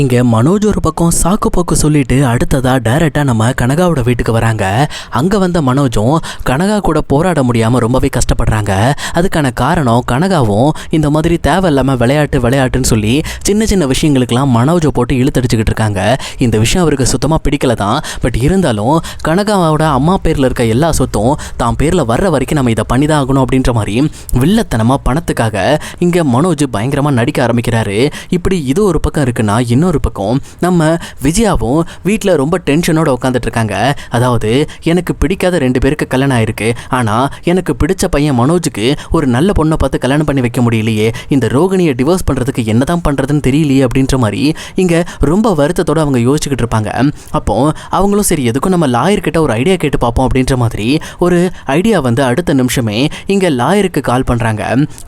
இங்க மனோஜ் ஒரு பக்கம் சாக்கு போக்கு சொல்லிட்டு அடுத்ததா டைரக்டா நம்ம கனகாவோட வீட்டுக்கு வராங்க. அங்க வந்த மனோஜும் கனகா கூட போராட முடியாம ரொம்பவே கஷ்டப்படுறாங்க. அதுக்கான காரணம் கனகாவும் இந்த மாதிரி தேவையில்லாம விளையாட்டுன்னு சொல்லி சின்ன சின்ன விஷயங்களுக்கெல்லாம் மனோஜை போட்டு இழுத்தடிச்சுக்கிட்டு இருக்காங்க. இந்த விஷயம் அவருக்கு சுத்தமா பிடிக்கல தான். பட் இருந்தாலும் கனகாவோட அம்மா பேர்ல இருக்க எல்லா சொத்தும் தான் பேர்ல வர்ற வரைக்கும் நம்ம இதை பண்ணிதான் ஆகணும் அப்படின்ற மாதிரி வில்லத்தனமா பணத்துக்காக இங்க மனோஜ் பயங்கரமா நடிக்க ஆரம்பிக்கிறாரு. இப்படி இது ஒரு பக்கம் இருக்குன்னா இன்னொரு பக்கம் நம்ம விஜயாவும் வீட்டில் ரொம்ப டென்ஷனோட உட்காந்துட்டு இருக்காங்க. அதாவது எனக்கு பிடிக்காத 2 பேருக்கு கல்யாணம் ஆயிருக்கு, ஆனால் எனக்கு பிடிச்ச பையன் மனோஜுக்கு ஒரு நல்ல பொண்ணை பார்த்து கல்யாணம் பண்ணி வைக்க முடியலையே, இந்த ரோகிணியை டிவோர்ஸ் பண்ணுறதுக்கு என்னதான் பண்ணுறதுன்னு தெரியலையே அப்படின்ற மாதிரி இங்கே ரொம்ப வருத்தத்தோடு அவங்க யோசிச்சுக்கிட்டு இருப்பாங்க. அப்போ அவங்களும் சரி எதுக்கும் நம்ம லாயர்கிட்ட ஒரு ஐடியா கேட்டு பார்ப்போம் அப்படின்ற மாதிரி ஒரு ஐடியா வந்து அடுத்த நிமிஷமே இங்கே லாயருக்கு கால் பண்ணுறாங்க.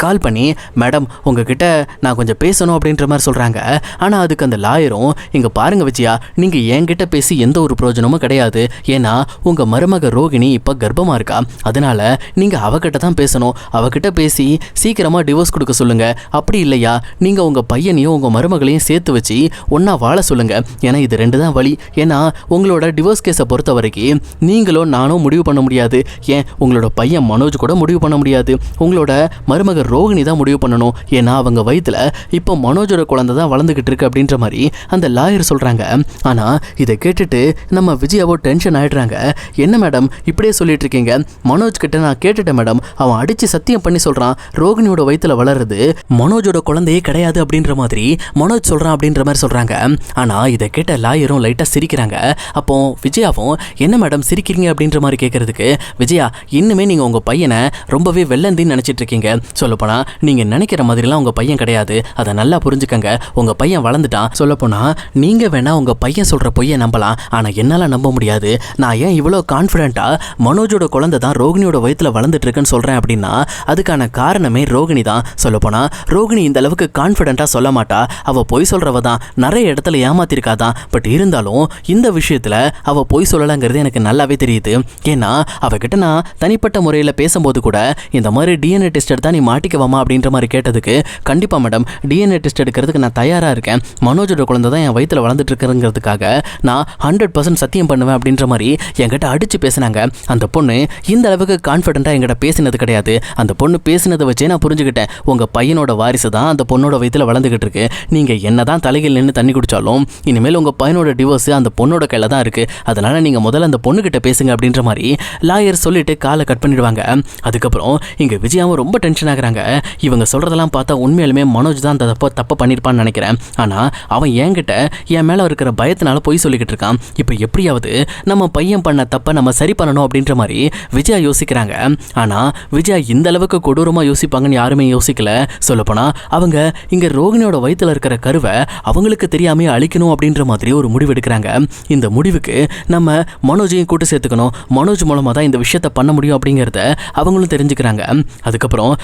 கால் பண்ணி மேடம் உங்ககிட்ட நான் கொஞ்சம் பேசணும் அப்படின்ற மாதிரி சொல்கிறாங்க. ஆனால் அதுக்கு அந்த லாயரும் இங்கே பாருங்க விஜயா, நீங்கள் என்கிட்ட பேசி எந்த ஒரு பிரயோஜனமும் கிடையாது. ஏன்னா உங்கள் மருமக ரோகிணி இப்போ கர்ப்பமாக இருக்கா, அதனால நீங்கள் அவகிட்ட தான் பேசணும். அவகிட்ட பேசி சீக்கிரமாக டிவோர்ஸ் கொடுக்க சொல்லுங்க. அப்படி இல்லையா நீங்கள் உங்கள் பையனையும் உங்கள் மருமகளையும் சேர்த்து வச்சு ஒன்றா வாழ சொல்லுங்க. ஏன்னா இது 2 தான் வழி. ஏன்னா உங்களோட டிவோர்ஸ் கேஸை பொறுத்த வரைக்கும் நீங்களும் நானும் முடிவு பண்ண முடியாது. ஏன் உங்களோட பையன் மனோஜ் கூட முடிவு பண்ண முடியாது. உங்களோட மருமக ரோகிணி தான் முடிவு பண்ணணும். ஏன்னா அவங்க வயிற்றுல இப்போ மனோஜோட குழந்தை தான் வளர்ந்துகிட்டு இருக்கு அப்படின்ற மாதிரி அந்த லாயர் சொல்றாங்க. ஆனா இதை கேட்டுட்டு நம்ம விஜயாவோ டென்ஷன் ஆயிடுறாங்க. என்ன மேடம் இப்படியே சொல்லிட்டு இருக்கீங்க? மனோஜ் கிட்ட நான் கேட்டுட்டேன் மேடம், அவன் அடிச்சு சத்தியம் பண்ணி சொல்றான் ரோகிணியோட வயிற்றுல வளருது மனோஜோட குழந்தையே கிடையாது அப்படின்ற மாதிரி மனோஜ் சொல்றான் அப்படின்ற மாதிரி சொல்றாங்க. ஆனா இதை கேட்ட லாயரும் லைட்டா சிரிக்கிறாங்க. அப்போ விஜயாவும் என்ன மேடம் சிரிக்கிறீங்க அப்படின்ற மாதிரி கேட்கறதுக்கு, விஜயா இன்னுமே நீங்க உங்க பையனை ரொம்பவே வெள்ளந்தின்னு நினைச்சிட்டு இருக்கீங்க. சொல்லப்போனா நீங்க நினைக்கிற மாதிரிலாம் உங்க பையன் கிடையாது, அதை நல்லா புரிஞ்சுக்கங்க. உங்க பையன் வளர்ந்துட்டான். சொல்லப்போனா நீங்க வேணா உங்க பையன் சொல்ற பொய்யை நம்பலாம், ஆனா என்னால நம்ப முடியாது. நான் ஏன் இவ்வளோ கான்ஃபிடென்ட்டா மனோஜோட குழந்தை தான் ரோகிணியோட வயிற்றுல வளர்ந்துட்டு இருக்குன்னு சொல்றேன் அப்படின்னா அதுக்கான காரணமே ரோகிணி தான். சொல்லப்போனா ரோகிணி இந்த அளவுக்கு கான்ஃபிடென்ட்டா சொல்ல மாட்டா, அவ பொய் சொல்றவ தான், நிறைய இடத்துல ஏமாத்திருக்காதான். பட் இருந்தாலும் இந்த விஷயத்துல அவ பொய் சொல்லலங்கிறது எனக்கு நல்லாவே தெரியுது. ஏன்னா அவகிட்ட நான் தனிப்பட்ட முறையில் பேசும்போது கூட இந்த மாதிரி டிஎன்ஏ டெஸ்ட் எடுத்தா நீ மாட்டிக்கவாமா அப்படின்ற மாதிரி கேட்டதுக்கு, கண்டிப்பா மேடம் டிஎன்ஏ டெஸ்ட் எடுக்கிறதுக்கு நான் தயாரா இருக்கேன், மனோஜோட குழந்தை தான் என் வயிற்றுல வளர்ந்துட்டு இருக்கிறதுக்காக நான் 100% சத்தியம் பண்ணுவேன் அப்படின்ற மாதிரி என்கிட்ட அடிச்சு பேசினாங்க. அந்த பொண்ணு இந்த அளவுக்கு கான்ஃபிடென்ட்டா என்கிட்ட பேசினது கிடையாது. அந்த பொண்ணு பேசினதை வச்சே நான் புரிஞ்சுக்கிட்டேன் உங்க பையனோட வாரிசு தான் அந்த பொண்ணோட வயிற்றுல வளர்ந்துகிட்டு இருக்கு. நீங்க என்னதான் தலையில் நின்று தண்ணி குடிச்சாலும் இனிமேல் உங்க பையனோட டிவோர்ஸ் அந்த பொண்ணோட கையில தான் இருக்கு. அதனால நீங்க முதல்ல அந்த பொண்ணுகிட்ட பேசுங்க அப்படின்ற மாதிரி லாயர் சொல்லிட்டு காலை கட் பண்ணிடுவாங்க. அதுக்கப்புறம் இங்க விஜயாவும் ரொம்ப டென்ஷன் ஆகுறாங்க. இவங்க சொல்றதெல்லாம் பார்த்தா உண்மையாலுமே மனோஜ் தான் அந்த தப்பு பண்ணிருப்பான்னு நினைக்கிறேன். ஆனா அவன் என்கிட்ட என் மேல இருக்கிற பயத்தினால போய் சொல்லிக்கிட்டு இருக்கான். இப்போ எப்படியாவது நம்ம பையன் பண்ண தப்ப நம்ம சரி பண்ணணும் அப்படின்ற மாதிரி விஜயா யோசிக்கிறாங்க. ஆனா விஜயா இந்த அளவுக்கு கொடூரமா யோசிப்பாங்கன்னு யாருமே யோசிக்கல. சொல்லப்போனா அவங்க இங்க ரோகிணியோட வயிற்றுல இருக்கிற கருவை அவங்களுக்கு தெரியாம அழிக்கணும் அப்படின்ற மாதிரி ஒரு முடிவு எடுக்கிறாங்க. இந்த முடிவுக்கு நம்ம மனோஜையும் கூட்டு சேர்த்துக்கணும். மனோஜ் மூலமா தான் இந்த விஷயத்த பண்ண முடியும் அப்படிங்கிறத அவங்களும் தெரிஞ்சுக்கிறாங்க. அதுக்கப்புறம்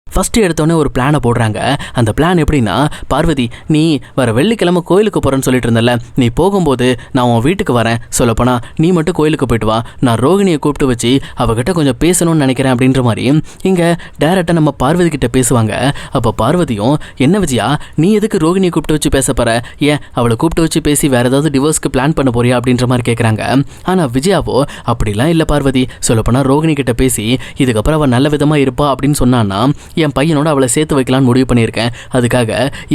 ஃபஸ்ட்டு எடுத்தோடனே ஒரு பிளானை போடுறாங்க. அந்த பிளான் எப்படின்னா, பார்வதி நீ வர வெள்ளிக்கிழமை கோயிலுக்கு போகிறேன்னு சொல்லிட்டு இருந்தல, நீ போகும்போது நான் உன் வீட்டுக்கு வரேன். சொல்லப்போனா நீ மட்டும் கோயிலுக்கு போயிட்டு வா, நான் ரோகிணியை கூப்பிட்டு வச்சு அவகிட்ட கொஞ்சம் பேசணும்னு நினைக்கிறேன் அப்படின்ற மாதிரி இங்கே டேரெக்டாக நம்ம பார்வதி கிட்ட பேசுவாங்க. அப்போ பார்வதியும் என்ன விஜயா நீ எதுக்கு ரோகிணியை கூப்பிட்டு வச்சு பேச போற, ஏன் அவளை கூப்பிட்டு வச்சு பேசி வேற ஏதாவது டிவோர்ஸ்க்கு பிளான் பண்ண போறியா அப்படின்ற மாதிரி கேட்குறாங்க. ஆனால் விஜயாவோ அப்படிலாம் இல்லை பார்வதி, சொல்லப்போனால் ரோகிணி கிட்ட பேசி இதுக்கப்புறம் அவள் நல்ல விதமாக இருப்பா அப்படின்னு சொன்னான்னா என் பையனோட அவளை சேர்த்து வைக்கலான்னு முடிவு பண்ணியிருக்கேன். அதுக்காக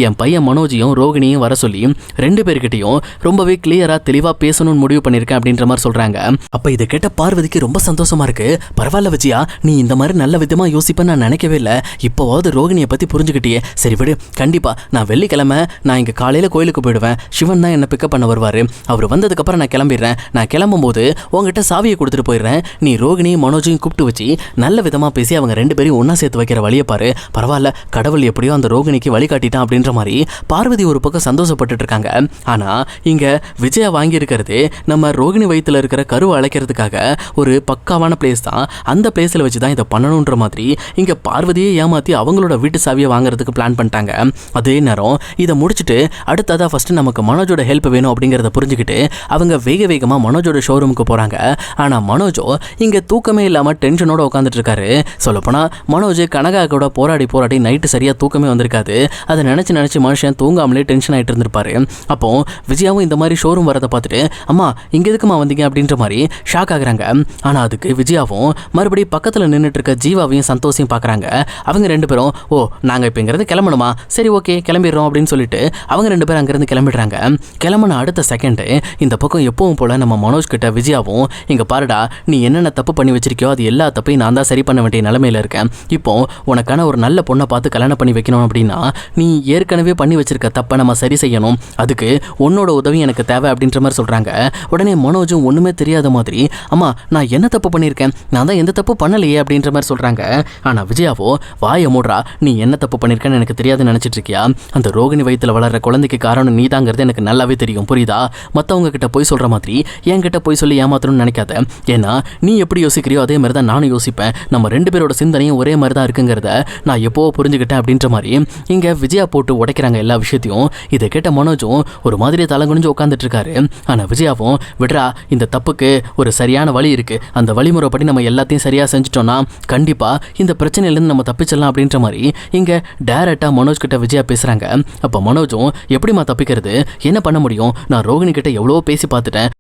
என் பையன் மனோஜையும் ரோகிணியும் வர சொல்லி 2 பேர்கிட்டையும் ரொம்பவே கிளியரா தெளிவா பேசணும்னு முடிவு பண்ணியிருக்கேன் அப்படின்ற மாதிரி சொல்றாங்க. அப்ப இதை கேட்ட பார்வதிக்கு ரொம்ப சந்தோஷமா இருக்கு. பரவாயில்ல விஜயா, நீ இந்த மாதிரி நல்ல விதமா யோசிப்பேன்னு நான் நினைக்கவே இல்லை. இப்போவாவது ரோகிணியை பத்தி புரிஞ்சுக்கிட்டியே. சரி விடு, கண்டிப்பா நான் வெள்ளிக்கிழமை நான் இங்க காலையில கோயிலுக்கு போயிடுவேன். சிவன் தான் என்ன பிக்கப் பண்ண வருவாரு. அவர் வந்ததுக்கு அப்புறம் நான் கிளம்பிடுறேன். நான் கிளம்பும் போது உங்ககிட்ட சாவியை கொடுத்துட்டு போயிடுறேன். நீ ரோகிணியும் மனோஜையும் கூப்பிட்டு வச்சு நல்ல விதமா பேசி அவங்க 2 பேரையும் ஒன்னா சேர்த்து வைக்கிற வழியை பாரு. பரவாயில்ல, கடவுள் எப்படியோ அந்த ரோகிணிக்கு வழிகாட்டிட்டான் அப்படின்ற மாதிரி பார்வதி ஒரு பக்கம் சந்தோஷப்பட்டு இருக்காங்க. ஆனா இங்க விஜயா வாங்கி இருக்கிறது நம்ம ரோகிணி வயிற்றுல இருக்கிற கருவை அழைக்கிறதுக்காக ஒரு பக்காவான பிளேஸ் தான். அந்த பிளேஸ்ல வச்சுதான் இதை பண்ணணுன்ற மாதிரி இங்க பார்வதியை ஏமாத்தி அவங்களோட வீட்டு சாவியை வாங்குறதுக்கு பிளான் பண்ணிட்டாங்க. அதே நேரம் இதை முடிச்சுட்டு அடுத்ததா ஃபர்ஸ்ட் நமக்கு மனோஜோட ஹெல்ப் வேணும் அப்படிங்கிறத புரிஞ்சுக்கிட்டு அவங்க வேகமா மனோஜோட ஷோரூமுக்கு போறாங்க. ஆனா மனோஜோ இங்க தூக்கமே இல்லாம டென்ஷனோட உட்காந்துட்டு இருக்காரு. சொல்லப்போனா மனோஜ் கனகா கூட போராடி போராடி நைட்டு சரியாக தூக்கமே வந்திருக்காது. அதை நினச்சி மனுஷன் தூங்காமலே டென்ஷன் ஆகிட்டு இருந்திருப்பாரு. அப்போ விஜயாவும் இந்த மாதிரி ஷோரூம் வரதை பார்த்துட்டு அம்மா இங்கே எதுக்குமா வந்தீங்க அப்படின்ற மாதிரி ஷாக் ஆகுறாங்க. ஆனால் அதுக்கு விஜயாவும் மறுபடியும் பக்கத்தில் நின்றுட்டு இருக்க ஜீவாவையும் சந்தோஷையும் பார்க்குறாங்க. அவங்க ரெண்டு பேரும் ஓ நாங்கள் இப்போ இங்கேருந்து கிளம்பணுமா, சரி ஓகே கிளம்பிடுறோம் அப்படின்னு சொல்லிட்டு அவங்க ரெண்டு பேரும் அங்கேருந்து கிளம்பிடுறாங்க. கிளம்புன அடுத்த செகண்டு இந்த பக்கம் எப்பவும் போல் நம்ம மனோஜ் கிட்ட விஜயாவும் இங்கே பாருடா நீ என்னென்ன தப்பு பண்ணி வச்சிருக்கியோ அது எல்லா தப்பையும் நான் தான் சரி பண்ண வேண்டிய நிலைமையில் இருக்கேன். இப்போ உனக்கான ஒரு நல்ல பொண்ணை பார்த்து கல்யாணம் பண்ணி வைக்கணும் அப்படின்னா நீ ஏற்கனவே பண்ணி வச்சிருக்க தப்பை நம்ம சரி செய்யணும், அதுக்கு உன்னோட உதவி எனக்கு தேவை அப்படின்ற மாதிரி சொல்கிறாங்க. உடனே மனோஜும் ஒன்றுமே தெரியாத மாதிரி அம்மா நான் என்ன தப்பு பண்ணியிருக்கேன், நான் தான் எந்த தப்பு பண்ணலையே அப்படின்ற மாதிரி சொல்கிறாங்க. ஆனால் விஜயாவோ வாயை மூடுறா, நீ என்ன தப்பு பண்ணியிருக்கேன்னு எனக்கு தெரியாதுன்னு நினச்சிட்டு இருக்கியா, அந்த ரோகிணி வயிற்றில் வளர்ற குழந்தைக்கு காரணம் நீ தாங்கிறது எனக்கு நல்லாவே தெரியும் புரியுதா, மற்றவங்க கிட்ட போய் சொல்கிற மாதிரி என்கிட்ட போய் சொல்லி ஏமாத்தணும்னு நினைக்காத, ஏன்னா நீ எப்படி யோசிக்கிறியோ அதே மாதிரி தான் நானும் யோசிப்பேன், நம்ம ரெண்டு பேரோட சிந்தனையும் ஒரே மாதிரி தான் இருக்குங்கிறத நான் எப்போ புரிஞ்சுக்கிட்டேன் அப்படின்ற மாதிரி இங்கே விஜயா போட்டு உடைக்கிறாங்க எல்லா விஷயத்தையும். இதை கேட்ட மனோஜும் ஒரு மாதிரி தலங்குனிஞ்சு உட்காந்துட்டு இருக்காரு. ஆனால் விஜயாவும் விட்ரா இந்த தப்புக்கு ஒரு சரியான வழி இருக்கு, அந்த வழிமுறைப்படி நம்ம எல்லாத்தையும் சரியாக செஞ்சுட்டோம்னா கண்டிப்பாக இந்த பிரச்சனையிலேருந்து நம்ம தப்பிச்சிடலாம் அப்படின்ற மாதிரி இங்கே டைரக்டாக மனோஜ் கிட்ட விஜயா பேசுகிறாங்க. அப்போ மனோஜும் எப்படிமா தப்பிக்கிறது, என்ன பண்ண முடியும், நான் ரோகிணி கிட்ட எவ்வளோ பேசி பார்த்துட்டேன்,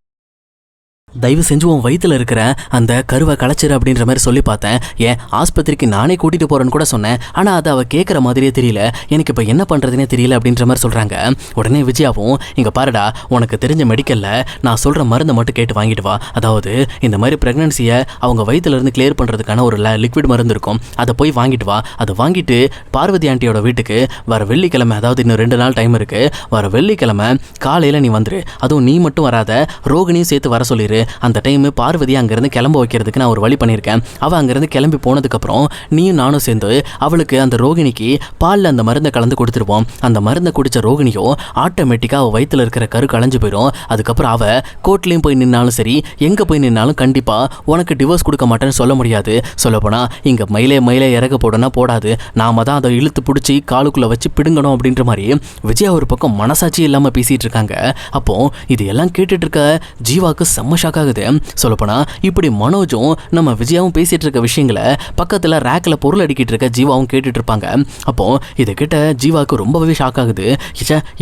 தயவு செஞ்சு உன் வயிற்றில் இருக்கிற அந்த கருவை களைச்சிரு அப்படின்ற மாதிரி சொல்லி பார்த்தேன், ஏன் ஆஸ்பத்திரிக்கு நானே கூட்டிகிட்டு போகிறேன்னு கூட சொன்னேன், ஆனால் அதை அவள் கேட்குற மாதிரியே தெரியல, எனக்கு இப்போ என்ன பண்ணுறதுனே தெரியல அப்படின்ற மாதிரி சொல்கிறாங்க. உடனே விஜயாவும் இங்கே பாருடா உனக்கு தெரிஞ்ச மெடிக்கலில் நான் சொல்கிற மருந்தை மட்டும் கேட்டு வாங்கிட்டு வா, அதாவது இந்த மாதிரி ப்ரெக்னன்சியை அவங்க வயிற்றுலேருந்து கிளியர் பண்ணுறதுக்கான ஒரு லிக்விட் மருந்து இருக்கும், அதை போய் வாங்கிட்டு வா, அதை வாங்கிட்டு பார்வதி ஆண்டியோட வீட்டுக்கு வர வெள்ளிக்கிழமை, அதாவது இன்னும் 2 நாள் டைம் இருக்குது, வர வெள்ளிக்கிழமை காலையில் நீ வந்துரு, அதுவும் நீ மட்டும் வராத ரோகிணியும் சேர்த்து வர சொல்லிடு, அந்த டைம் பார்வதி அங்கேருந்து கிளம்ப வைக்கிறதுக்கு நான் ஒரு வழி பண்ணியிருக்கேன், அவள் அங்கேருந்து கிளம்பி போனதுக்கப்புறம் நீயும் நானும் சேர்ந்து அவளுக்கு அந்த ரோகிணிக்கு பாலில் அந்த மருந்தை கலந்து கொடுத்துருப்போம், அந்த மருந்தை குடித்த ரோகிணியோ ஆட்டோமேட்டிக்காக அவள் வயிற்றில் இருக்கிற கரு களைஞ்சு போயிடும், அதுக்கப்புறம் அவள் கோர்ட்லேயும் போய் நின்னாலும் சரி எங்கே போய் நின்னாலும் கண்டிப்பாக உனக்கு டிவோர்ஸ் கொடுக்க மாட்டேன்னு சொல்ல முடியாது, சொல்லப்போனால் இங்கே மயிலே இறக்க போடனா போடாது, நாம தான் அதை இழுத்து பிடிச்சி காலுக்குள்ளே வச்சு பிடுங்கணும் அப்படின்ற மாதிரி விஜயா ஒரு பக்கம் மனசாட்சி இல்லாமல் பேசிகிட்டு இருக்காங்க. அப்போ இது எல்லாம் கேட்டுட்டு இருக்க ஜீவாவுக்கு செம்ம ஷாக் ஆகுது. சொல்லப்போனா இப்படி மனோஜும் நம்ம விஜயாவும் பேசிட்டு இருக்க விஷயங்களை பக்கத்தில் ரேக்கில் பொருள் அடிக்கிட்டு இருக்க ஜீவாவும் கேட்டுட்டு இருப்பாங்க. அப்போ இதை கேட்ட ஜீவாவுக்கு ரொம்பவே ஷாக் ஆகுது.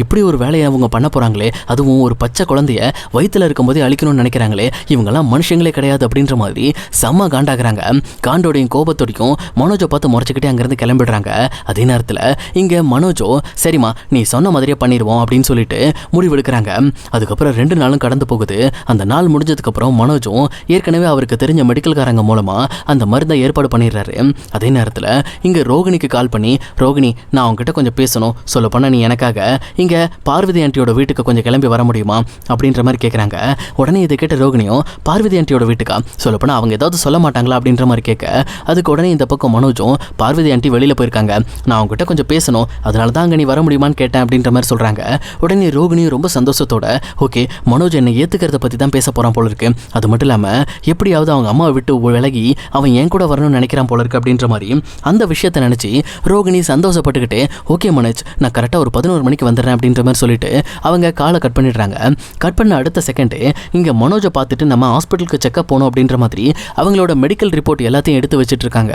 இப்படி ஒரு வேலையை அவங்க பண்ண போறாங்களே, அதுவும் ஒரு பச்சை குழந்தைய வயிற்றுல இருக்கும் போதே அழிக்கணும்னு நினைக்கிறாங்களே, இவங்கெல்லாம் மனுஷங்களே கிடையாது அப்படின்ற மாதிரி செம்ம காண்டாகிறாங்க. காண்டோடையும் கோபத்தோடையும் மனோஜை பார்த்து முறைச்சிக்கிட்டே அங்கேருந்து கிளம்பிடுறாங்க. அதே நேரத்தில் இங்கே மனோஜோ சரிம்மா நீ சொன்ன மாதிரியே பண்ணிடுவோம் அப்படின்னு சொல்லிட்டு முடிவெடுக்கிறாங்க. அதுக்கப்புறம் 2 நாளும் கடந்து போகுது. அந்த நாள் முடிஞ்சதுக்கப்புறம் மனோஜும் ஏற்கனவே அவருக்கு தெரிஞ்ச மெடிக்கல்காரங்க மூலமாக அந்த மருந்தை ஏற்பாடு பண்ணிடுறாரு. அதே நேரத்தில் இங்கே ரோகிணிக்கு கால் பண்ணி, ரோகிணி நான் அவங்ககிட்ட கொஞ்சம் பேசணும், சொல்லப்போனால் நீ எனக்காக இங்கே பார்வதி ஆண்டியோட வீட்டுக்கு கொஞ்சம் கிளம்பி வர முடியுமா அப்படின்ற மாதிரி கேட்குறாங்க. உடனே இதை கேட்ட ரோகிணியும் பார்வதி ஆண்டியோட வீட்டுக்கா, சொல்லப்போனால் அவங்க ஏதாவது சொல்ல மாட்டாங்களா அப்படின்ற மாதிரி கேட்க, அதுக்கு உடனே இந்த பக்கம் மனோஜும் பார்வதி ஆண்டி வெளியில் போயிருக்காங்க, நான் அவங்ககிட்ட கொஞ்சம் பேசணும், அதனால தான் அங்கே நீ வர முடியுமான்னு கேட்டேன் அப்படின்ற மாதிரி சொல்கிறாங்க. உடனே ரோகிணியும் ரொம்ப சந்தோஷத்தோட ஓகே மனோஜ் என்னை ஏற்றுக்கிறத பற்றி தான் பேச போகிறான் போல இருக்கு, அது மட்டும் இல்லாமல் எப்படியாவது அவங்க அம்மாவை விட்டு விலகி அவன் என் கூட வரணும்னு நினைக்கிறான் போல இருக்கு அப்படின்ற மாதிரி அந்த விஷயத்தை நினச்சி ரோகிணி சந்தோஷப்பட்டுக்கிட்டு ஓகே மனோஜ் நான் கரெக்டாக ஒரு 11 மணிக்கு வந்துடுறேன் அப்படின்ற மாதிரி சொல்லிட்டு அவங்க காலை கட் பண்ணிடுறாங்க. கட் பண்ண அடுத்த செகண்டு இங்கே மனோஜை பார்த்துட்டு நம்ம ஹாஸ்பிட்டலுக்கு செக்அப் போகணும் அப்படின்ற மாதிரி அவங்களோட மெடிக்கல் ரிப்போர்ட் எல்லாத்தையும் எடுத்து வச்சுட்டு இருக்காங்க.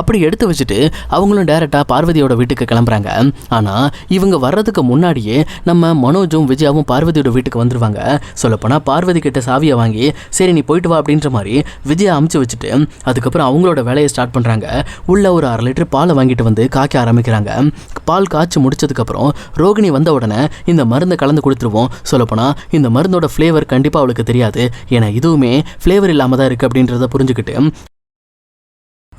அப்படி எடுத்து வச்சுட்டு அவங்களும் டைரெக்டாக பார்வதியோட வீட்டுக்கு கிளம்புறாங்க. ஆனால் இவங்க வர்றதுக்கு முன்னாடியே நம்ம மனோஜும் விஜயாவும் பார்வதியோட வீட்டுக்கு வந்துருவாங்க. சொல்லப்போனால் பார்வதி கிட்ட சாவியை வாங்கி சரி நீ போயிட்டு வா அப்படின்ற மாதிரி விஜயா அமுச்சு வச்சுட்டு அதுக்கப்புறம் அவங்களோட வேலையை ஸ்டார்ட் பண்ணுறாங்க. உள்ள ஒரு 1/2 லிட்டர் பாலை வாங்கிட்டு வந்து காய்க்க ஆரம்பிக்கிறாங்க. பால் காய்ச்சி முடிச்சதுக்கப்புறம் ரோகிணி வந்த உடனே இந்த மருந்தை கலந்து கொடுத்துருவோம். சொல்லப்போனால் இந்த மருந்தோட ஃப்ளேவர் கண்டிப்பாக அவளுக்கு தெரியாது, ஏன்னா இதுவுமே ஃப்ளேவர் இல்லாமல் தான் இருக்குது அப்படின்றத புரிஞ்சுக்கிட்டு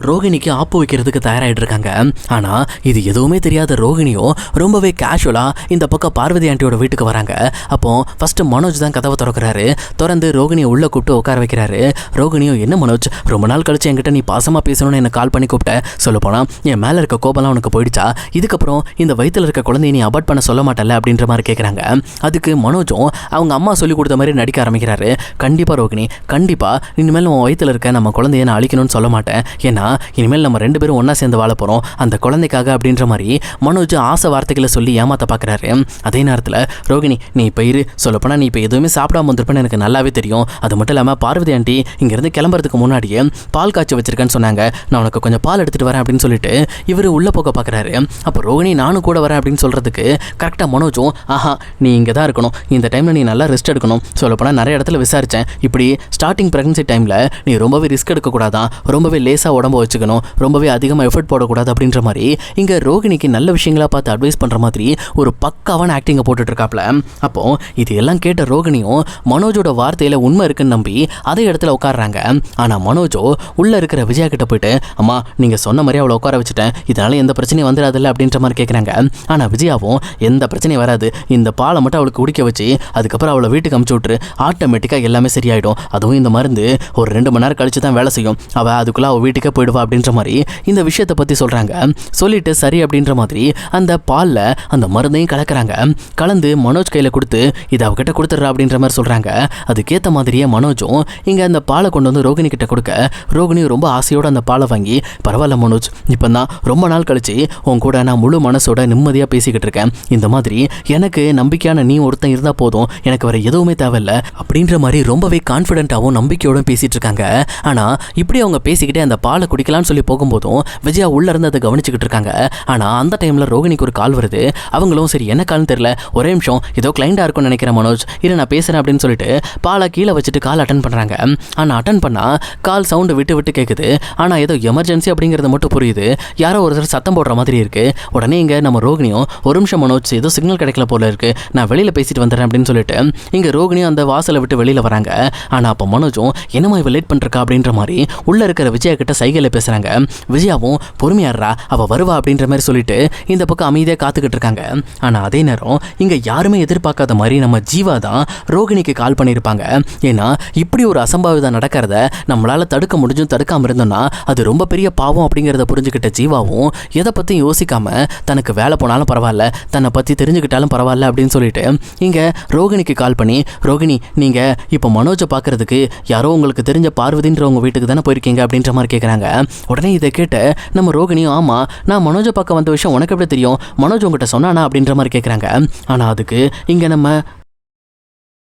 ரோகிணிக்கு ஆப்பு வைக்கிறதுக்கு தயாராகிட்டு இருக்காங்க. ஆனால் இது எதுவுமே தெரியாத ரோகிணியோ ரொம்பவே கேஷுவலாக இந்த பக்கம் பார்வதி ஆண்டியோட வீட்டுக்கு வராங்க. அப்போது ஃபஸ்ட்டு மனோஜ் தான் கதவை திறக்கிறாரு. திறந்து ரோகிணியை உள்ளே கூப்பிட்டு உட்கார வைக்கிறாரு. ரோகிணியோ என்ன மனோஜ் ரொம்ப நாள் கழிச்சு என்கிட்ட நீ பாசமாக பேசணும்னு என்னை கால் பண்ணி கூப்பிட்டேன், சொல்லப்போனால் என் மேலே இருக்க கோபம்லாம் உனக்கு போயிடுச்சா, இதுக்கப்புறம் இந்த வயிற்றில் இருக்க குழந்தைய நீ அபார்ட் பண்ண சொல்ல மாட்டல அப்படின்ற மாதிரி கேட்குறாங்க. அதுக்கு மனோஜும் அவங்க அம்மா சொல்லி கொடுத்த மாதிரி நடிக்க ஆரம்பிக்கிறாரு. கண்டிப்பாக ரோகிணி, கண்டிப்பாக இனிமேல் உன் வயிற்றில் இருக்க நம்ம குழந்தைய நான் அழிக்கணும்னு சொல்ல மாட்டேன், ஏன்னா இனிமேல் நம்ம 2 பேரும் ஒன்றா சேர்ந்து வாழ போகிறோம் அந்த குழந்தைக்காக அப்படின்ற மாதிரி மனோஜ் ஆசை வார்த்தைகளை சொல்லி ஏமாற்ற பார்க்குறாரு. அதே நேரத்தில் ரோகிணி நீ இப்போ இரு, சொல்லப்போனால் நீ இப்போ எதுவுமே சாப்பிடாம வந்திருப்பேன்னு எனக்கு நல்லாவே தெரியும். அது மட்டும் இல்லாமல் பார்வதி ஆண்டி இங்கேருந்து கிளம்புறதுக்கு முன்னாடியே பால் காய்ச்சி வச்சிருக்கேன்னு சொன்னாங்க. நான் உனக்கு கொஞ்சம் பால் எடுத்துகிட்டு வரேன் அப்படின்னு சொல்லிட்டு இவர் உள்ளே போக பார்க்குறாரு. அப்போ ரோகிணி நானும் கூட வரேன் அப்படின்னு சொல்கிறதுக்கு கரெக்டாக மனோஜும் ஆஹா நீ இங்கே தான் இருக்கணும், இந்த டைமில் நீ நல்லா ரெஸ்ட் எடுக்கணும். சொல்லப்போனால் நிறைய இடத்துல விசாரித்தேன், இப்படி ஸ்டார்டிங் ப்ரெக்னன்சி டைமில் நீ ரொம்பவே ரிஸ்க் எடுக்கக்கூடாதான், ரொம்பவே லேசாக உடம்பு வச்சுக்கணும், ரொம்பவே அதிகமாக எஃபர்ட் போடக்கூடாது அப்படின்ற மாதிரி இங்கே ரோகிணிக்கு நல்ல விஷயங்களாக பார்த்து அட்வைஸ் பண்ணுற மாதிரி ஒரு பக்காவான ஆக்டிங்கை போட்டுட்ருக்காப்ல. அப்போது இது எல்லாம் கேட்ட ரோகிணியும் மனோஜோட வார்த்தையில் உண்மை இருக்குன்னு நம்பி அதே இடத்துல உட்காடுறாங்க. ஆனால் மனோஜோ உள்ளே இருக்கிற விஜயா கிட்ட போயிட்டு அம்மா நீங்கள் சொன்ன மாதிரி அவளை உட்கார வச்சுட்டேன், இதனால எந்த பிரச்சனையும் வந்துடாதில்ல அப்படின்ற மாதிரி கேட்குறாங்க. ஆனால் விஜயாவும் எந்த பிரச்சனையும் வராது, இந்த பாலை மட்டும் அவளுக்கு குடிக்க வச்சு அதுக்கப்புறம் அவளை வீட்டுக்கு அமுச்சு விட்டுரு, ஆட்டோமேட்டிக்காக எல்லாமே சரியாயிடும். அதுவும் இந்த மருந்து ஒரு 2 மணி நேரம் கழிச்சு தான் வேலை செய்யும், அவள் அதுக்குள்ளே அவள் வீட்டுக்கே போயிடுவா அப்படின்ற மாதிரி இந்த விஷயத்தை பற்றி சொல்கிறாங்க. சொல்லிட்டு சரி அப்படின்ற மாதிரி அந்த பாலில் அந்த மருந்தையும் கலக்கிறாங்க. கலந்து மனோஜ் கையில் கொடுத்து இதை அவகிட்ட கொடுத்துட்றா அப்படின்ற மாதிரி சொல்கிறாங்க. அதுக்கேற்ற மாதிரியே மனோஜும் இங்கே அந்த பாலை கொண்டு வந்து ரோகிணி கிட்ட கொடுக்க ரோகிணியும் ரொம்ப ஆசையோடு அந்த பாலை வாங்கி பரவாயில்ல மனோஜ், இப்போ தான் ரொம்ப நாள் கழிச்சு உன் கூட நான் முழு மனசோட நிம்மதியாக பேசிக்கிட்டு இருக்கேன், இந்த மாதிரி எனக்கு நம்பிக்கையான நீ ஒருத்தன் இருந்தால் போதும், எனக்கு வேறு எதுவுமே தேவையில்லை அப்படின்ற மாதிரி ரொம்பவே கான்ஃபிடென்ட்டாகவும் நம்பிக்கையோடும் பேசிகிட்டு இருக்காங்க. ஆனால் இப்படி அவங்க பேசிக்கிட்டே அந்த பாலை குடிக்கலான்னு சொல்லி போகும்போதும் விஜயா உள்ளே இருந்து அதை கவனிச்சுக்கிட்டு இருக்காங்க. ஆனால் அந்த டைமில் ரோகிணிக்கு ஒரு கால் வருது. அவங்களும் சரி என்ன கால்னு தெரியல, ஒரே நிமிஷம் ஏதோ கிளைண்டாக இருக்கும்னு நினைக்கிறேன் மனோஜ், இரு நான் பேசுகிறேன் அப்படின்னு சொல்லிட்டு பாலை கீழே வச்சுட்டு கால் அட்டன் பண்ணுறாங்க. ஆனால் அட்டன் பண்ணால் கால் சவுண்டு விட்டு விட்டு கேட்குது. ஆனால் ஏதோ எமர்ஜென்சி அப்படிங்கிறது மட்டும் புரியுது, யாரோ ஒருத்தர் சத்தம் போடுற மாதிரி இருக்குது. உடனே இங்கே நம்ம ரோகிணியும் ஒரு நிமிஷம் மனோஜ் ஏதோ சிக்னல் கிடைக்கல போல இருக்குது, நான் வெளியில் பேசிட்டு வந்துடுறேன் அப்படின்னு சொல்லிட்டு இங்கே ரோகிணியும் அந்த வாசலை விட்டு வெளியில் வராங்க. ஆனால் அப்போ மனோஜும் என்னமா இவ லேட் பண்ணிருக்கா அப்படின்ற மாதிரி உள்ளே இருக்கிற விஜயா கிட்ட சைகையில் பேசுகிறாங்க. விஜயாவும் பொறுமையாடுறா அவள் வருவா அப்படின்ற மாதிரி சொல்லிட்டு இந்த பக்கம் அமைதியாக காத்துக்கிட்டு இருக்காங்க. ஆனால் அதே நேரம் இங்கே யாருமே எதிர்பார்க்காத மாதிரி நம்ம ஜீவா தான் ரோகிணிக்கு கால் பண்ணியிருப்பாங்க. ஏன்னா இப்படி ஒரு அசம்பாவிதம் நடக்கிறத நம்மளால் தடுக்க முடிஞ்சும் தடுக்காமல் இருந்தோம்னா அது ரொம்ப பெரிய பாவம் அப்படிங்கிறத புரிஞ்சுக்கிட்ட ஜீவாவும் எதை பற்றியும் யோசிக்காம தனக்கு வேலை போனாலும் பரவாயில்ல, தன்னை பற்றி தெரிஞ்சுக்கிட்டாலும் பரவாயில்ல அப்படின்னு சொல்லிட்டு இங்கே ரோகிணிக்கு கால் பண்ணி ரோகிணி நீங்கள் இப்போ மனோஜை பார்க்கறதுக்கு யாரோ உங்களுக்கு தெரிஞ்ச பார்வதின்றவங்க வீட்டுக்கு தானே போயிருக்கீங்க அப்படின்ற மாதிரி கேட்குறாங்க. உடனே இதை கேட்டு நம்ம ரோகிணியும் ஆமாம் நான் மனோஜை பார்க்க வந்த விஷயம் உனக்கு எப்படி தெரியும், மனோஜ் உங்ககிட்ட சொன்னானா அப்படின்ற மாதிரி கேட்குறாங்க. ஆனால் அதுக்கு இங்கே நம்ம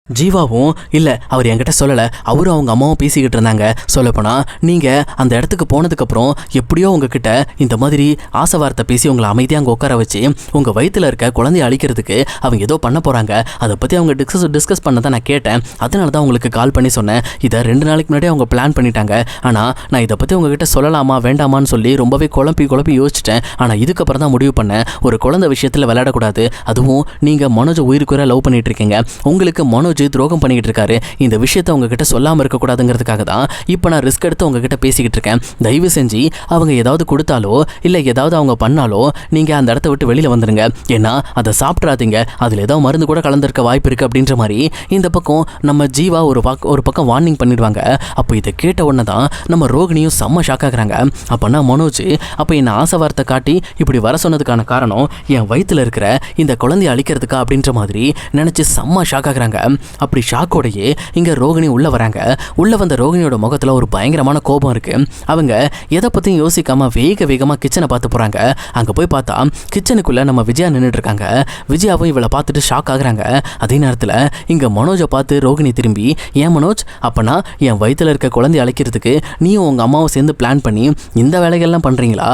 ஜீவாவும் இல்லை அவர் என்கிட்ட சொல்லலை, அவரும் அவங்க அம்மாவும் பேசிக்கிட்டு இருந்தாங்க. சொல்லப்போனால் நீங்கள் அந்த இடத்துக்கு போனதுக்கப்புறம் எப்படியோ உங்ககிட்ட இந்த மாதிரி ஆசை வார்த்தை பேசி உங்களை அமைதியாக அங்கே உட்கார வச்சு உங்கள் வயிற்றில் இருக்க குழந்தைய அழிக்கிறதுக்கு அவங்க ஏதோ பண்ண போகிறாங்க, அதை பற்றி அவங்க டிஸ்கஸ் பண்ண தான் நான் கேட்டேன், அதனால தான் உங்களுக்கு கால் பண்ணி சொன்னேன். இதை 2 நாளைக்கு முன்னாடி அவங்க பிளான் பண்ணிட்டாங்க. ஆனால் நான் இதை பற்றி உங்ககிட்ட சொல்லலாமா வேண்டாமான்னு சொல்லி ரொம்பவே குழப்பி யோசிச்சிட்டேன். ஆனால் இதுக்கப்புறம் தான் முடிவு பண்ணேன், ஒரு குழந்தை விஷயத்தில் விளையாடக்கூடாது, அதுவும் நீங்கள் மனோஜை உயிருக்குற லவ் பண்ணிட்டு இருக்கீங்க, உங்களுக்கு மனோஜ் துரோகம் பண்ணிக்கிட்டு இருக்காரு, இந்த விஷயத்தை உங்ககிட்ட சொல்லாமல் இருக்கக்கூடாதுங்கிறதுக்காக தான் இப்போ நான் ரிஸ்க் எடுத்து உங்ககிட்ட பேசிக்கிட்டு இருக்கேன். தயவு செஞ்சு அவங்க ஏதாவது கொடுத்தாலோ இல்லை ஏதாவது அவங்க பண்ணாலோ நீங்கள் அந்த இடத்த விட்டு வெளியில் வந்துடுங்க, ஏன்னா அதை சாப்பிட்றாதீங்க, அதில் ஏதாவது மருந்து கூட கலந்துருக்க வாய்ப்பு இருக்குது அப்படின்ற மாதிரி இந்த பக்கம் நம்ம ஜீவா ஒரு பக்கம் வார்னிங் பண்ணிடுவாங்க. அப்போ இதை கேட்ட உடனே தான் நம்ம ரோகிணியும் செம்ம ஷாக் ஆகுறாங்க. அப்போனா மனோஜ் அப்போ என்னை ஆசை வார்த்தை காட்டி இப்படி வர சொன்னதுக்கான காரணம் என் வயிற்றில் இருக்கிற இந்த குழந்தைய அழிக்கிறதுக்கா அப்படின்ற மாதிரி நினச்சி செம்ம ஷாக் ஆகுறாங்க. அப்படி ஷாக்கோடையே இங்கே ரோகிணி உள்ளே வராங்க. உள்ளே வந்த ரோகிணியோட முகத்தில் ஒரு பயங்கரமான கோபம் இருக்குது. அவங்க எதை பற்றியும் யோசிக்காமல் வேகமாக கிச்சனை பார்த்து போகிறாங்க. அங்கே போய் பார்த்தா கிச்சனுக்குள்ளே நம்ம விஜயா நின்றுட்டு இருக்காங்க. விஜயாவும் இவளை பார்த்துட்டு ஷாக் ஆகுறாங்க. அதே நேரத்தில் இங்கே மனோஜை பார்த்து ரோகிணி திரும்பி ஏன் மனோஜ் அப்போனா என் வயிற்றில் இருக்க குழந்தைய அழைக்கிறதுக்கு நீயும் உங்கள் அம்மாவும் சேர்ந்து பிளான் பண்ணி இந்த வேலைகள்லாம் பண்ணுறீங்களா?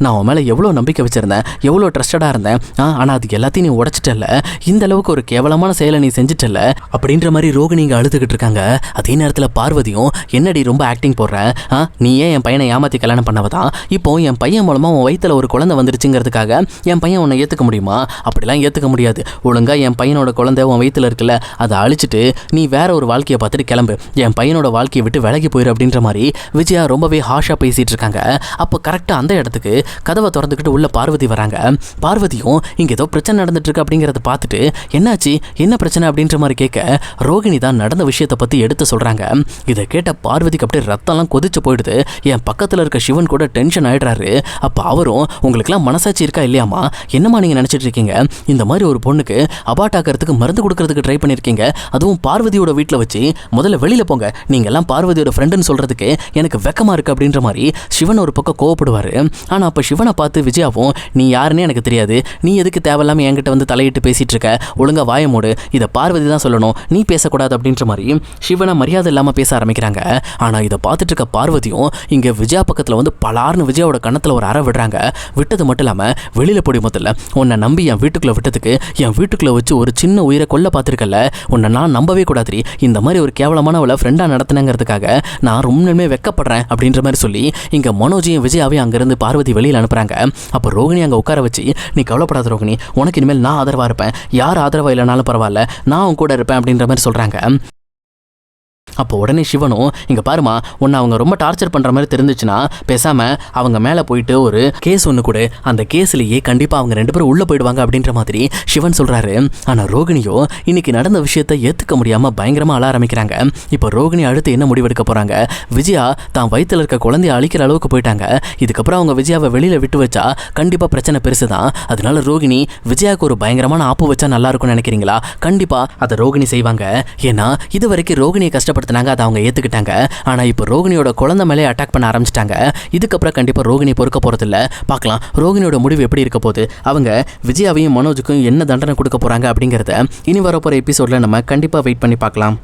நான் உன் மேலே எவ்வளோ நம்பிக்கை வச்சுருந்தேன், எவ்வளோ ட்ரஸ்டடாக இருந்தேன், ஆனால் அது எல்லாத்தையும் நீ உடைச்சிட்டல, இந்த அளவுக்கு ஒரு கேவலமான செயலை நீ செஞ்சிட்டல அப்படின்ற மாதிரி ரோகிணி இங்கே அழுதுகிட்டு இருக்காங்க. அதே நேரத்தில் பார்வதியும் என்னடி ரொம்ப ஆக்டிங் போடுற, நீ ஏன் என் பையனை ஏமாற்றி கல்யாணம் பண்ணவதான், இப்போ என் பையன் மூலமாக உன் வயிற்றில் ஒரு குழந்தை வந்துருச்சுங்கிறதுக்காக என் பையன் உன்னை ஏற்றுக்க முடியுமா? அப்படிலாம் ஏற்றுக்க முடியாது. ஒழுங்காக என் பையனோட குழந்தை உன் வயிற்றில் இருக்குல்ல, அதை அழிச்சிட்டு நீ வேற ஒரு வாழ்க்கையை பார்த்துட்டு கிளம்பு, என் பையனோட வாழ்க்கையை விட்டு விலகி போயிரு அப்படின்ற மாதிரி விஜயா ரொம்பவே ஹாஷாக பேசிகிட்டு இருக்காங்க. அப்போ கரெக்டாக அந்த இடத்துக்கு கதவை திறந்துக்கிட்டு உள்ள பார்வதி வராங்க. பார்வதியும் இங்கே ஏதோ பிரச்சனை நடந்துட்டு இருக்கு அப்படிங்கிறத பார்த்துட்டு என்னாச்சு என்ன பிரச்சனை அப்படின்ற மாதிரி கேட்க ரோகிணி தான் நடந்த விஷயத்தை பற்றி எடுத்து சொல்கிறாங்க. இதை கேட்ட பார்வதிக்கு அப்படியே ரத்தம்லாம் கொதிச்சு போயிடுது. என் பக்கத்தில் இருக்க சிவன் கூட டென்ஷன் ஆகிடுறாரு. அப்போ அவரும் உங்களுக்குலாம் மனசாட்சி இருக்கா இல்லையாமா, என்னம்மா நீங்கள் நினச்சிட்டு இருக்கீங்க, இந்த மாதிரி ஒரு பொண்ணுக்கு அபார்ட் ஆக்கிறதுக்கு மருந்து கொடுக்கறதுக்கு ட்ரை பண்ணியிருக்கீங்க, அதுவும் பார்வதியோட வீட்டில் வச்சு, முதல்ல வெளியில் போங்க, நீங்கள் எல்லாம் பார்வதியோட ஃப்ரெண்டுன்னு சொல்கிறதுக்கு எனக்கு வெக்கமாக இருக்குது அப்படின்ற மாதிரி சிவன் ஒரு பக்கம் கோவப்படுவார். ஆனால் அப்போ சிவனை பார்த்து விஜயாவும் நீ யாருன்னே எனக்கு தெரியாது, நீ எதுக்கு தேவையில்லாமல் என்கிட்ட வந்து தலையிட்டு பேசிகிட்டு இருக்க, ஒழுங்காக வாய மூடு, இதை பார்வதி தான் சொல்லணும், நீ பேசக்கூடாது அப்படின்ற மாதிரி சிவனை மரியாதை இல்லாமல் பேச ஆரம்பிக்கிறாங்க. ஆனால் இதை பார்த்துட்டு இருக்க பார்வதியும் இங்கே விஜயா பக்கத்தில் வந்து பலார்னு விஜயாவோட கணத்தில் ஒரு அறை விடுறாங்க. விட்டது மட்டும் இல்லாமல் வெளியில் போடி, முதல்ல உன்னை நம்பி என் வீட்டுக்குள்ளே விட்டதுக்கு, என் வீட்டுக்குள்ளே வச்சு ஒரு சின்ன உயிரை கொல்ல பார்த்துருக்கல, உன்னை நான் நம்பவே கூடாது, இந்த மாதிரி ஒரு கேவலமானவளை ஃப்ரெண்டாக நடத்தினங்கிறதுக்காக நான் ரொம்பவுமே வெக்கப்படுறேன் அப்படின்ற மாதிரி சொல்லி இங்கே மனோஜையும் விஜயாவையும் அங்கேருந்து பார்வதி வெளியில் அனுப்புகிறாங்க. அப்போ ரோகிணி அங்கே உட்கார வச்சு நீ கவலைப்படாத ரோகிணி, உனக்கு இனிமேல் நான் ஆதரவாக இருப்பேன், யார் ஆதரவாக இல்லைனாலும் பரவாயில்ல, நான் உன் கூட இருப்பேன் அப்படின்ற மாதிரி சொல்கிறாங்க. அப்போ உடனே சிவனும் இங்கே பாருமா, உன்னை அவங்க ரொம்ப டார்ச்சர் பண்ணுற மாதிரி தெரிஞ்சிச்சுன்னா பேசாமல் அவங்க மேலே போயிட்டு ஒரு கேஸ் ஒன்று கூட, அந்த கேஸ்லேயே கண்டிப்பாக அவங்க 2 பேரும் உள்ளே போயிடுவாங்க அப்படின்ற மாதிரி சிவன் சொல்கிறாரு. ஆனால் ரோகிணியோ இன்னைக்கு நடந்த விஷயத்தை ஏற்றுக்க முடியாமல் பயங்கரமாக அழ ஆரம்பிக்கிறாங்க. இப்போ ரோகிணி அடுத்து என்ன முடிவெடுக்க போகிறாங்க? விஜயா தான் வயிற்றில் இருக்க குழந்தைய அழிக்கிற அளவுக்கு போயிட்டாங்க. இதுக்கப்புறம் அவங்க விஜயாவை வெளியில் விட்டு வச்சா கண்டிப்பாக பிரச்சனை பெருசு தான். அதனால ரோகிணி விஜயாவுக்கு ஒரு பயங்கரமான ஆப்பு வச்சா நல்லா இருக்கும்னு நினைக்கிறீங்களா? கண்டிப்பாக அதை ரோகிணி செய்வாங்க. ஏன்னா இது வரைக்கும் ரோகிணியை கஷ்டப்படுத்தினாங்க, அதை அவங்க ஏற்றுக்கிட்டாங்க. ஆனால் இப்போ ரோகிணியோட குழந்தை மேலே அட்டாக் பண்ண ஆரம்பிச்சிட்டாங்க. இதுக்கப்புறம் கண்டிப்பாக ரோகிணி பொறுக்க போகிறதில்ல. பார்க்கலாம் ரோகிணியோட முடிவு எப்படி இருக்க போகுது, அவங்க விஜயாவையும் மனோஜுக்கும் என்ன தண்டனை கொடுக்க போகிறாங்க அப்படிங்கிறத இனி வரப்போகிற எபிசோடில் நம்ம கண்டிப்பாக வெயிட் பண்ணி பார்க்கலாம்.